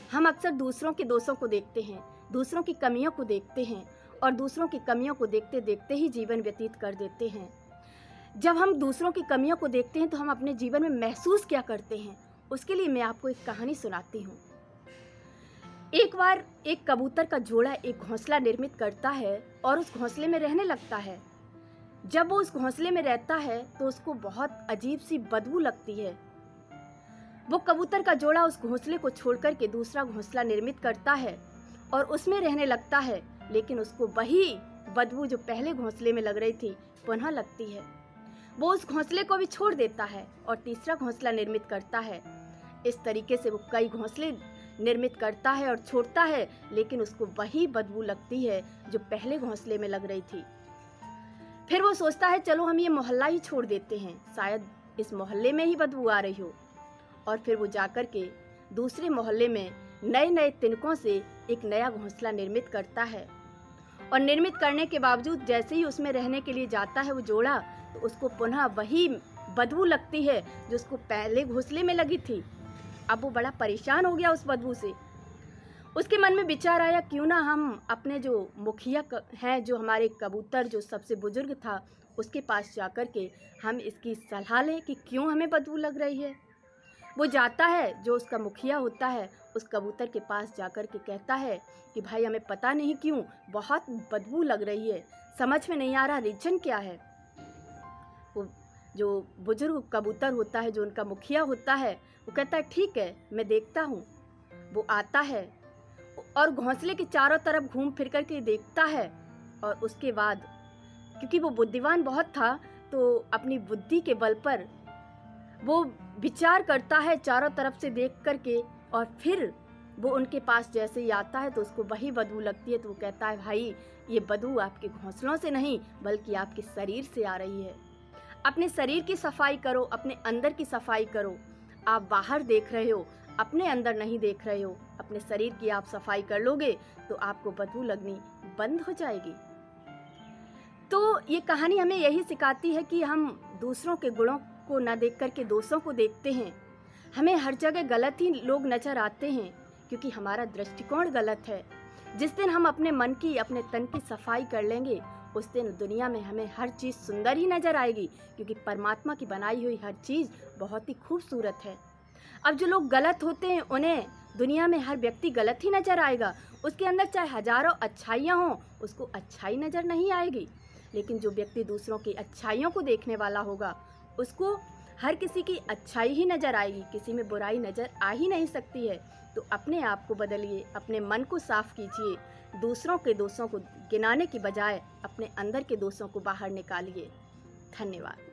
हम अक्सर दूसरों के दोषों को देखते हैं, दूसरों की कमियों को देखते हैं और दूसरों की कमियों को देखते देखते ही जीवन व्यतीत कर देते हैं। जब हम दूसरों की कमियों को देखते हैं तो हम अपने जीवन में महसूस क्या करते हैं, उसके लिए मैं आपको एक कहानी सुनाती हूँ। एक बार एक कबूतर का जोड़ा एक घोंसला निर्मित करता है और उस घोंसले में रहने लगता है। जब वो उस घोंसले में रहता है तो उसको बहुत अजीब सी बदबू लगती है। वो कबूतर का जोड़ा उस घोंसले को छोड़कर के दूसरा घोंसला निर्मित करता है और उसमें रहने लगता है, लेकिन उसको वही बदबू जो पहले घोंसले में लग रही थी पुनः लगती है। वो उस घोंसले को भी छोड़ देता है और तीसरा घोंसला निर्मित करता है। इस तरीके से वो कई घोंसले निर्मित करता है और छोड़ता है, लेकिन उसको वही बदबू लगती है जो पहले घोंसले में लग रही थी। फिर वो सोचता है चलो हम ये मोहल्ला ही छोड़ देते हैं, शायद इस मोहल्ले में ही बदबू आ रही हो। और फिर वो जाकर के दूसरे मोहल्ले में नए नए तिनकों से एक नया घोंसला निर्मित करता है और निर्मित करने के बावजूद जैसे ही उसमें रहने के लिए जाता है वो जोड़ा, तो उसको पुनः वही बदबू लगती है जो उसको पहले घोंसले में लगी थी। अब वो बड़ा परेशान हो गया उस बदबू से। उसके मन में विचार आया क्यों ना हम अपने जो मुखिया हैं, जो हमारे कबूतर जो सबसे बुजुर्ग था, उसके पास जाकर के हम इसकी सलाह लें कि क्यों हमें बदबू लग रही है। वो जाता है, जो उसका मुखिया होता है उस कबूतर के पास जाकर के कहता है कि भाई हमें पता नहीं क्यों बहुत बदबू लग रही है, समझ में नहीं आ रहा रीजन क्या है। वो जो बुजुर्ग कबूतर होता है, जो उनका मुखिया होता है, वो कहता है ठीक है मैं देखता हूँ। वो आता है और घोंसले के चारों तरफ घूम फिर कर के देखता है और उसके बाद क्योंकि वो बुद्धिमान बहुत था तो अपनी बुद्धि के बल पर वो विचार करता है चारों तरफ से देख कर के, और फिर वो उनके पास जैसे ही आता है तो उसको वही बदबू लगती है। तो वो कहता है भाई ये बदबू आपके घोंसलों से नहीं बल्कि आपके शरीर से आ रही है। अपने शरीर की सफाई करो, अपने अंदर की सफाई करो। आप बाहर देख रहे हो, अपने अंदर नहीं देख रहे हो। अपने शरीर की आप सफाई कर लोगे तो आपको बदबू लगनी बंद हो जाएगी। तो ये कहानी हमें यही सिखाती है कि हम दूसरों के गुणों को न देख कर के दोषों को देखते हैं। हमें हर जगह गलत ही लोग नजर आते हैं क्योंकि हमारा दृष्टिकोण गलत है। जिस दिन हम अपने मन की, अपने तन की सफाई कर लेंगे उस दिन दुनिया में हमें हर चीज़ सुंदर ही नजर आएगी, क्योंकि परमात्मा की बनाई हुई हर चीज़ बहुत ही खूबसूरत है। अब जो लोग गलत होते हैं उन्हें दुनिया में हर व्यक्ति गलत ही नजर आएगा। उसके अंदर चाहे हजारों अच्छाइयाँ हों उसको अच्छाई नजर नहीं आएगी, लेकिन जो व्यक्ति दूसरों की अच्छाइयों को देखने वाला होगा उसको हर किसी की अच्छाई ही नज़र आएगी, किसी में बुराई नज़र आ ही नहीं सकती है। तो अपने आप को बदलिए, अपने मन को साफ कीजिए, दूसरों के दोषों को गिनाने की बजाय अपने अंदर के दोषों को बाहर निकालिए। धन्यवाद।